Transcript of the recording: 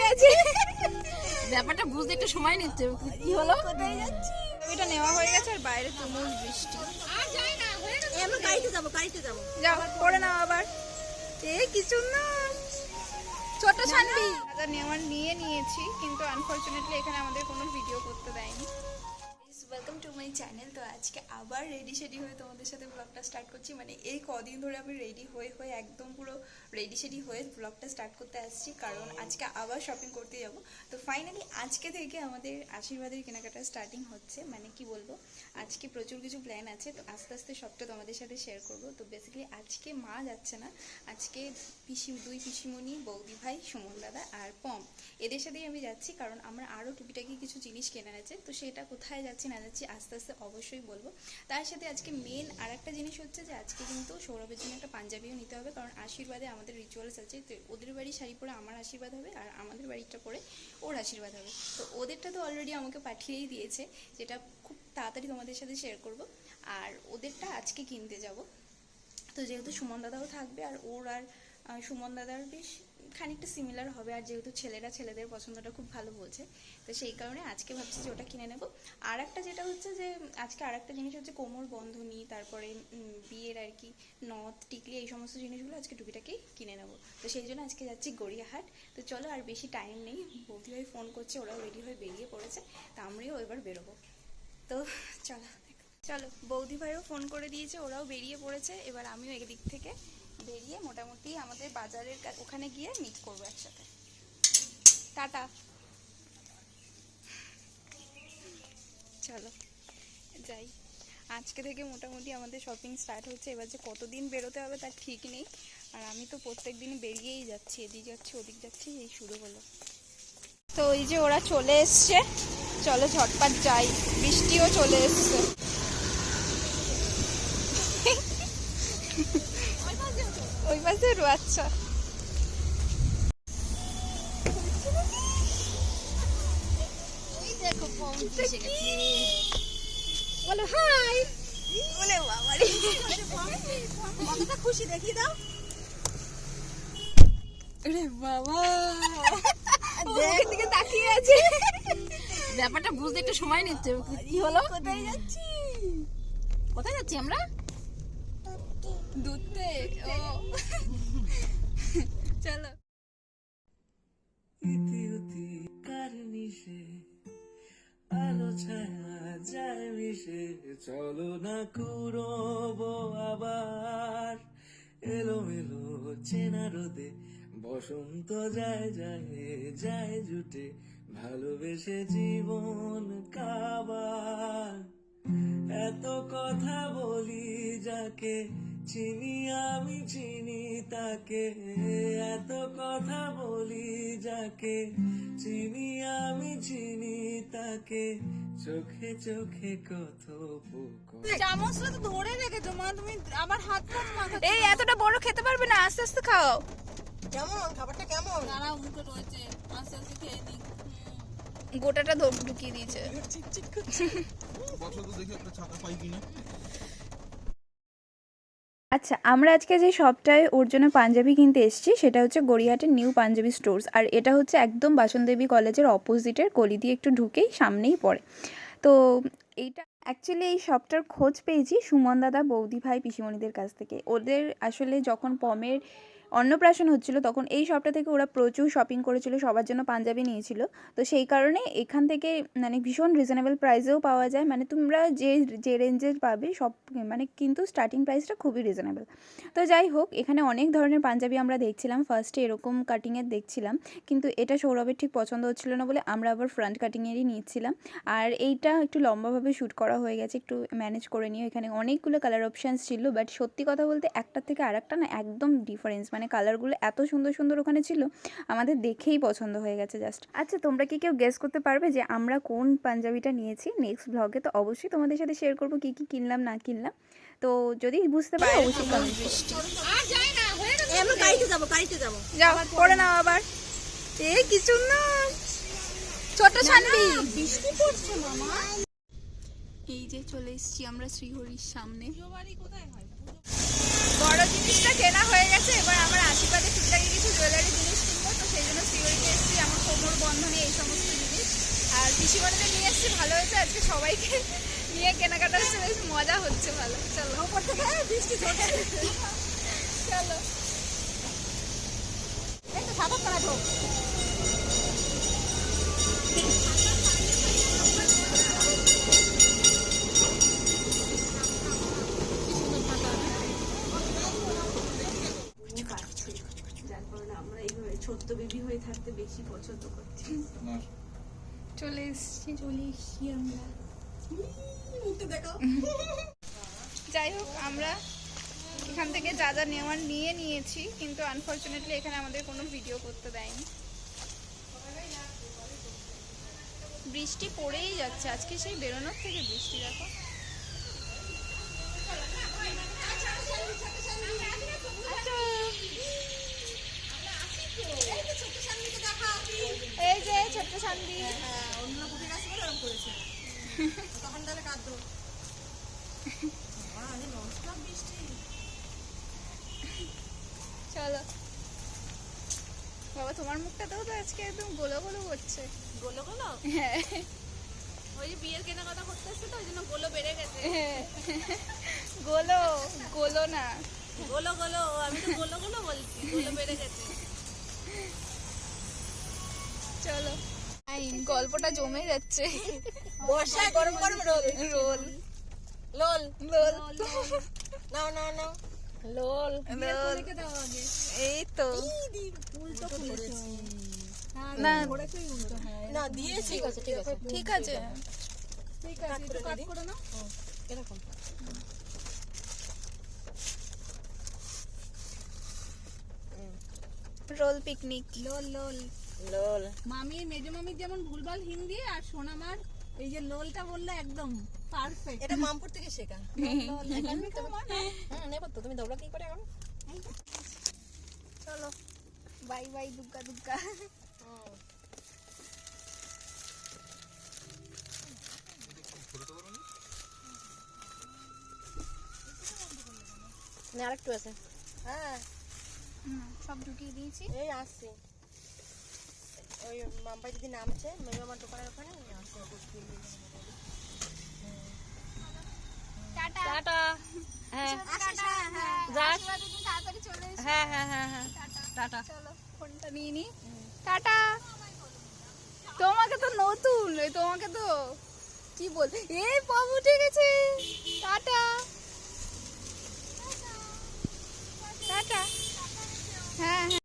গেছে। ব্যাপারটা বুঝতে একটু সময় নিচ্ছে। কি হলো? কোথায় যাচ্ছি? এটা নেওয়া হয়ে গেছে আর বাইরে তুমুল বৃষ্টি। আমরা গাড়িতে যাবো যাও পরে নাও আবার। কি সুন্দর ছোট শান্তি। নেওয়ার নিয়ে নিয়েছি, কিন্তু আনফরচুনেটলি এখানে আমাদের কোনো ভিডিও করতে দেয়নি। Welcome to my channel. তো আজকে আবার রেডি শেডি হয়ে তোমাদের সাথে ব্লগটা স্টার্ট করছি। মানে এই কদিন ধরে আমি রেডি হয়ে একদম পুরো রেডি শেডি হয়ে ব্লগটা স্টার্ট করতে আসছি, কারণ আজকে আবার শপিং করতে যাব। তো ফাইনালি আজকে থেকে আমাদের আশীর্বাদের কেনাকাটা স্টার্টিং হচ্ছে। মানে কি বলবো, আজকে প্রচুর কিছু প্ল্যান আছে, তো আস্তে আস্তে সবটা তোমাদের সাথে শেয়ার করব। তো বেসিক্যালি আজকে মা যাচ্ছে না, আজকে দুই পিসিমণি, বৌদি ভাই, সুমন দাদা আর পম, এদের সাথেই আমি যাচ্ছি। কারণ আমার আরও টুকিটাকি কিছু জিনিস কেনার আছে, তো সেটা কোথায় যাচ্ছি না যাচ্ছি আস্তে আস্তে অবশ্যই বলবো। তার সাথে আজকে মেন আর একটা জিনিস হচ্ছে যে আজকে কিন্তু সৌরভের জন্য একটা পাঞ্জাবিও নিতে হবে, কারণ আশীর্বাদে আমাদের রিচুয়ালস আছে। তো ওদের বাড়ি শাড়ি পরে আমার আশীর্বাদ হবে, আর আমাদের বাড়িটা পরে ওর আশীর্বাদ হবে। তো ওদেরটা তো অলরেডি আমাকে পাঠিয়েই দিয়েছে, যেটা খুব তাড়াতাড়ি তোমাদের সাথে শেয়ার করব। আর ওদেরটা আজকে কিনতে যাব। তো যেহেতু সুমন দাদাও থাকবে, আর ওর আর সুমন দাদার বেশ খানিকটা সিমিলার হবে, আর যেহেতু ছেলেরা ছেলেদের পছন্দটা খুব ভালো বলছে, তো সেই কারণে আজকে ভাবছি যে ওটা কিনে নেব। আর একটা যেটা হচ্ছে যে আজকে আর একটা জিনিস হচ্ছে কোমর বন্ধনী, তারপরে বিয়ের আর কি নথ টিকলি, এই সমস্ত জিনিসগুলো আজকে টুকিটাকি কিনে নেব। তো সেই জন্য আজকে যাচ্ছি গড়িয়াহাট। তো চলো, আর বেশি টাইম নেই, বৌদি ভাই ফোন করছে, ওরাও রেডি হয়ে বেরিয়ে পড়েছে, তা আমরাও এবার বেরোবো। তো চলো বৌদি ভাইও ফোন করে দিয়েছে, ওরাও বেরিয়ে পড়েছে। এবার আমিও একদিক থেকে বেরিয়ে মোটামুটি আমাদের বাজারের ওখানে গিয়ে মিট করবো একসাথে। টাটা। চলো যাই। আজকে থেকে মোটামুটি আমাদের শপিং স্টার্ট হচ্ছে। এবার যে কতদিন বেরোতে হবে তার ঠিক নেই, আর আমি তো প্রত্যেক দিনই বেরিয়েই যাচ্ছি, এদিক যাচ্ছি ওদিক যাচ্ছি, এই শুরু হলো। তো এই যে ওরা চলে এসছে, চলো ঝটপট যাই, বৃষ্টিও চলে এসছে। ওই পাশে আচ্ছা, বলো হাই। বলে বাবারে কতটা খুশি দেখিয়ে দাও। রে বাবা, ওখান থেকে তাকিয়ে আছে। ব্যাপারটা বুঝতে একটু সময় নিচ্ছে। কি হলো? কোথায় যাচ্ছি? কোথায় যাচ্ছি আমরা? দুধতে। ও চলো। আলো ছায়া যায় মিশে, চলো না কুড়োবো আবার এলোমেলো চেনা রোদে, বসন্ত যায় যায় যায় জুটে, ভালোবেসে জীবন কাবার। এত কথা বলি যাকে চিনি আমি চিনি তাকে, এত কথা বলি যাকে চিনি আমি চিনি তাকে, চোখে চোখে কত চামচটা তো ধরে রেখেছো মা, তুমি আবার হাত মাথা। এই এতটা বড় খেতে পারবে না, আস্তে আস্তে খাও। কেমন খাবারটা কেমন? দাঁড়াও, মুখে রয়েছে, আস্তে আস্তে খেয়ে দিই। গোটাটা ঢুকিয়ে দিয়েছে। আচ্ছা, আমরা আজকে যে শপটায় ওর জন্য পাঞ্জাবি কিনতে এসেছি সেটা হচ্ছে গড়িয়াহাটের নিউ পাঞ্জাবি স্টোর্স, আর এটা হচ্ছে একদম বাসনদেবী কলেজের অপোজিটের গলি দিয়ে একটু ঢুকেই সামনেই পড়ে। তো এইটা অ্যাকচুয়ালি এই শপটার খোঁজ পেয়েছি সুমন দাদা, বৌদি ভাই, পিসিমণিদের কাছ থেকে। ওদের আসলে যখন পমের অন্নপ্রাশন হচ্ছিল তখন এই শপটা থেকে ওরা প্রচুর শপিং করেছিল, সবার জন্য পাঞ্জাবি নিয়েছিল। তো সেই কারণে এখান থেকে মানে ভীষণ রিজনেবল প্রাইসেও পাওয়া যায়। মানে তোমরা যে রেঞ্জের পাবে সব, মানে কিন্তু স্টার্টিং প্রাইসটা খুবই রিজনেবল। তো যাই হোক, এখানে অনেক ধরনের পাঞ্জাবি আমরা দেখছিলাম। ফার্স্টে এরকম কাটিংয়ের দেখছিলাম, কিন্তু এটা সৌরভের ঠিক পছন্দ হচ্ছিল না বলে আমরা আবার ফ্রন্ট কাটিংয়েরই নিচ্ছিলাম। আর এইটা একটু লম্বাভাবে শ্যুট করা হয়ে গেছে, একটু ম্যানেজ করে নিও। এখানে অনেকগুলো কালার অপশানস ছিল, বাট সত্যি কথা বলতে একটার থেকে আরেকটা না একদম ডিফারেন্স। মানে কালারগুলো এত সুন্দর সুন্দর ওখানে ছিল, আমাদের দেখেই পছন্দ হয়ে গেছে জাস্ট। আচ্ছা, তোমরা কি কেউ গেস করতে পারবে যে আমরা কোন পাঞ্জাবিটা নিয়েছি? নেক্সট ব্লগে তো অবশ্যই তোমাদের সাথে শেয়ার করবো কী কী কিনলাম না কিনলাম। তো যদি বুঝতে পারো অবশ্যই কমেন্ট। আমরা গাড়িতে যাবো। যাও পরে নাও আবার। কি সুন্দর ছোট শান্তি। বৃষ্টি পড়ছে মামা। এই যে চলে এসেছি আমরা শ্রীহরির সামনে। কোথায় হয়? বড় জিনিসটা কেনা হয়ে গেছে, এবার আমার আশীর্বাদে টুকটাকি কিছু জুয়েলারি জিনিস কিনবো, তো সেই জন্য শ্রীহরিতে এসেছি। আমার কোমর আর পিসিমণিদের নিয়ে এসেছি, ভালো হয়েছে আজকে সবাইকে নিয়ে কেনাকাটা হচ্ছে, বেশ মজা হচ্ছে, ভালো। চলো উপর থেকে বৃষ্টি ঝরছে। চলো। এই তো সাদা করা ঢোক। যার কারণে আমরা এইভাবে ছোট্ট বেবি হয়ে থাকতে বেশি পছন্দ করছি। চলে এসছি। আমরা মুখটা দেখাও। যাই হোক, আমরা এখান থেকে যা যা নেওয়ার নিয়ে নিয়েছি, কিন্তু আনফরচুনেটলি এখানে আমাদের কোনো ভিডিও করতে দেয়নি। বৃষ্টি পড়েই যাচ্ছে আজকে, সেই বেরোনোর থেকে বৃষ্টি দেখো। এই যে ছোট্ট শান্তি। অন্য কোথায় গেছে বলে এরকম করেছে। তখন তাহলে কাঁদতো। ননস্টপ বৃষ্টি। চলো বাবা, তোমার মুখটাতেও তো আজকে একদম গোলো গোলো করছে। গোলো গোলো হ্যাঁ ওই যে বিয়ের কেনাকাটা করতে এসছে তো ওই জন্য গোলো বেড়ে গেছে। গোলো গোলো না, গোলো গোলো, আমি তো গোলো গোলো বলছি, গোলো বেড়ে গেছে। চলো। গল্পটা জমে যাচ্ছে। বর্ষায় গরম গরম রোল। রোল লোল। লোল নাও নাও নাও। লোল লোল। রেখে দাও আগে। এই তো উল্টো করেছি। না না দিয়েছি। ঠিক আছে ঠিক আছে। ঠিক আছে ঠিক আছে, একটু কাট করে নাও। এরকম। Roll picnic. Lol lol lol. মামি মেজো মামির যেমন ভুলভাল হিন্দি, আর সোনামার এই যে লোলটা বললে একদম পারফেক্ট। এটা মামপুর থেকে শেখা। লোল হ্যাঁ নেব তো, তুমি দৌড়া কি করে এখন? চলো বাই বাই, দুগ্গা দুগ্গা। না আরেকটু আছে। হ্যাঁ সব ঢুকিয়ে দিয়েছি। এই আসছি। ওই মাম্পাই যদি নামছে মেজো আমার দোকানের ওখানে আসছে। Tata tata. হ্যাঁ তাড়াতাড়ি চলে এসো। হ্যাঁ হ্যাঁ হ্যাঁ হ্যাঁ টাটা। চলো ফোনটা নিয়ে নি। টাটা। তোমাকে তো নতুন, তোমাকে তো কি বল, এই পা উঠে গেছে। Tata tata. হ্যাঁ হ্যাঁ।